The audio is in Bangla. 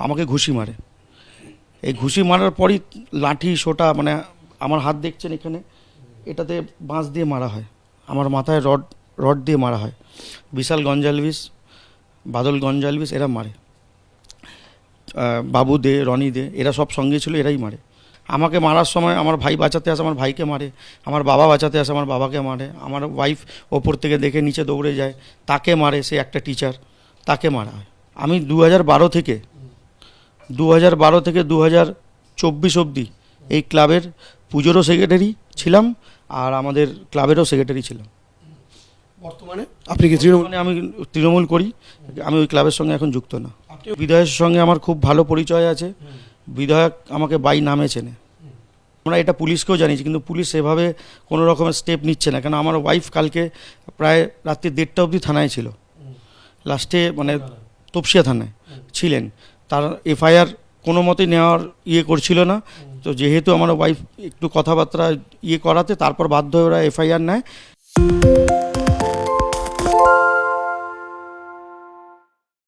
আমাকে ঘুষি মারে। এই ঘুষি মারার পরই লাঠি সোটা, মানে আমার হাত দেখছেন এখানে, এটাতে বাঁশ দিয়ে মারা হয়, আমার মাথায় রড দিয়ে মারা হয়। বিশাল গঞ্জালভিস, বাদল গঞ্জালভিস এরা মারে, বাবু দে, রনি দে, এরা সব সঙ্গে ছিল, এরাই মারে। আমাকে মারার সময় আমার ভাই বাঁচাতে আসে, আমার ভাইকে মারে। আমার বাবা বাঁচাতে আসে, আমার বাবাকে মারে। আমার ওয়াইফ ওপর থেকে দেখে নিচে দৌড়ে যায়, তাকে মারে। সে একটা টিচার, তাকে মারা হয়। আমি 2012 থেকে 2024 অবধি এই ক্লাবের পুজোরও সেক্রেটারি ছিলাম, আর আমাদের ক্লাবেরও সেক্রেটারি ছিলাম। বর্তমানে আপনি কি তৃণমূল? মানে আমি তৃণমূল করি, আমি ওই ক্লাবের সঙ্গে এখন যুক্ত না। বিধায়কের সঙ্গে আমার খুব ভালো পরিচয় আছে, বিধায়ক আমাকে বাই নামে চেনে। আমরা এটা পুলিশকেও জানিয়েছি, কিন্তু পুলিশ সেভাবে কোনো রকমের স্টেপ নিচ্ছে না। কেন আমার ওয়াইফ কালকে প্রায় রাত্রি 1:30 অবধি থানায় ছিল, লাস্টে মানে তপসিয়া থানায় ছিলেন। তার এফআইআর কোনো মতেই নেওয়ার করছিল না। তো যেহেতু আমার ওয়াইফ একটু কথাবার্তা করাতে, তারপর বাধ্য হয়ে ওরা এফআইআর নেয়।